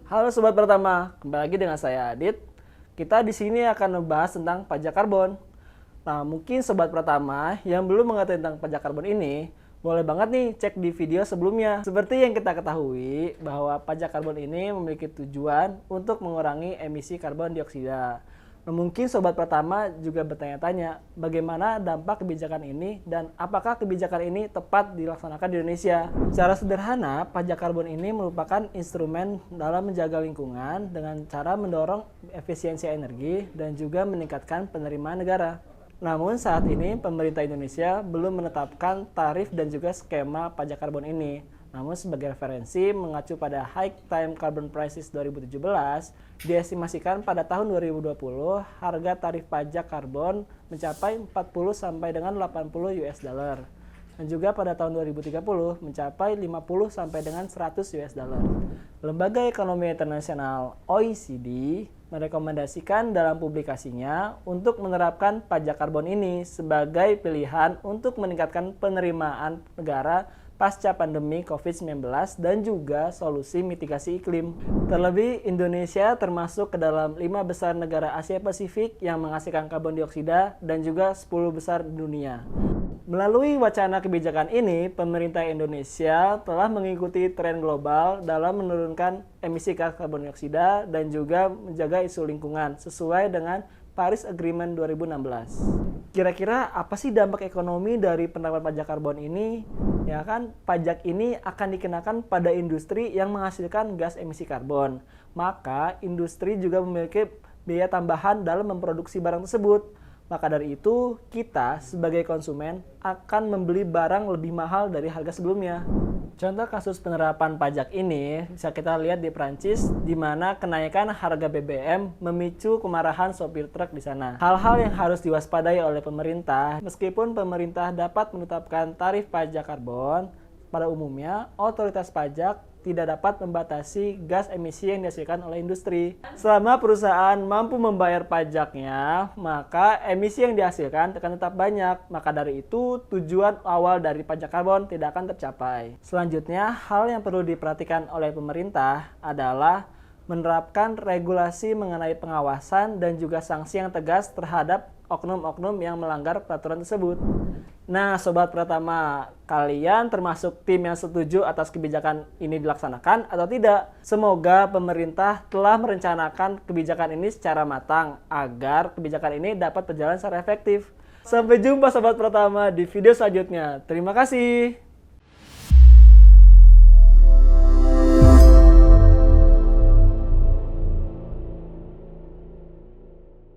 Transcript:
Halo Sobat Pertama, kembali lagi dengan saya Adit. Kita di sini akan membahas tentang pajak karbon. Nah, mungkin Sobat Pertama yang belum mengetahui tentang pajak karbon ini, boleh banget nih cek di video sebelumnya. Seperti yang kita ketahui bahwa pajak karbon ini memiliki tujuan untuk mengurangi emisi karbon dioksida. Nah, mungkin Sobat Pertama juga bertanya-tanya bagaimana dampak kebijakan ini dan apakah kebijakan ini tepat dilaksanakan di Indonesia. Secara sederhana, pajak karbon ini merupakan instrumen dalam menjaga lingkungan dengan cara mendorong efisiensi energi dan juga meningkatkan penerimaan negara. Namun saat ini pemerintah Indonesia belum menetapkan tarif dan juga skema pajak karbon ini. Namun sebagai referensi mengacu pada High Time Carbon Prices 2017, diestimasikan pada tahun 2020 harga tarif pajak karbon mencapai 40 sampai dengan 80 US dollar. Dan juga pada tahun 2030 mencapai 50 sampai dengan 100 US dollar. Lembaga Ekonomi Internasional OECD merekomendasikan dalam publikasinya untuk menerapkan pajak karbon ini sebagai pilihan untuk meningkatkan penerimaan negara pasca pandemi COVID-19 dan juga solusi mitigasi iklim. Terlebih, Indonesia termasuk ke dalam 5 besar negara Asia Pasifik yang menghasilkan karbon dioksida dan juga 10 besar di dunia. Melalui wacana kebijakan ini, pemerintah Indonesia telah mengikuti tren global dalam menurunkan emisi gas karbon dioksida dan juga menjaga isu lingkungan sesuai dengan Paris Agreement 2016. Kira-kira apa sih dampak ekonomi dari penerapan pajak karbon ini? Ya kan, pajak ini akan dikenakan pada industri yang menghasilkan gas emisi karbon. Maka industri juga memiliki biaya tambahan dalam memproduksi barang tersebut. Maka dari itu, kita sebagai konsumen akan membeli barang lebih mahal dari harga sebelumnya. Contoh kasus penerapan pajak ini bisa kita lihat di Prancis, di mana kenaikan harga BBM memicu kemarahan sopir truk di sana. Hal-hal yang harus diwaspadai oleh pemerintah, meskipun pemerintah dapat menetapkan tarif pajak karbon, pada umumnya otoritas pajak tidak dapat membatasi gas emisi yang dihasilkan oleh industri. Selama perusahaan mampu membayar pajaknya, maka emisi yang dihasilkan akan tetap banyak. Maka dari itu, tujuan awal dari pajak karbon tidak akan tercapai. Selanjutnya, hal yang perlu diperhatikan oleh pemerintah adalah menerapkan regulasi mengenai pengawasan dan juga sanksi yang tegas terhadap oknum-oknum yang melanggar peraturan tersebut. Nah, Sobat Pratama, kalian termasuk tim yang setuju atas kebijakan ini dilaksanakan atau tidak? Semoga pemerintah telah merencanakan kebijakan ini secara matang agar kebijakan ini dapat berjalan secara efektif. Sampai jumpa Sobat Pratama di video selanjutnya. Terima kasih.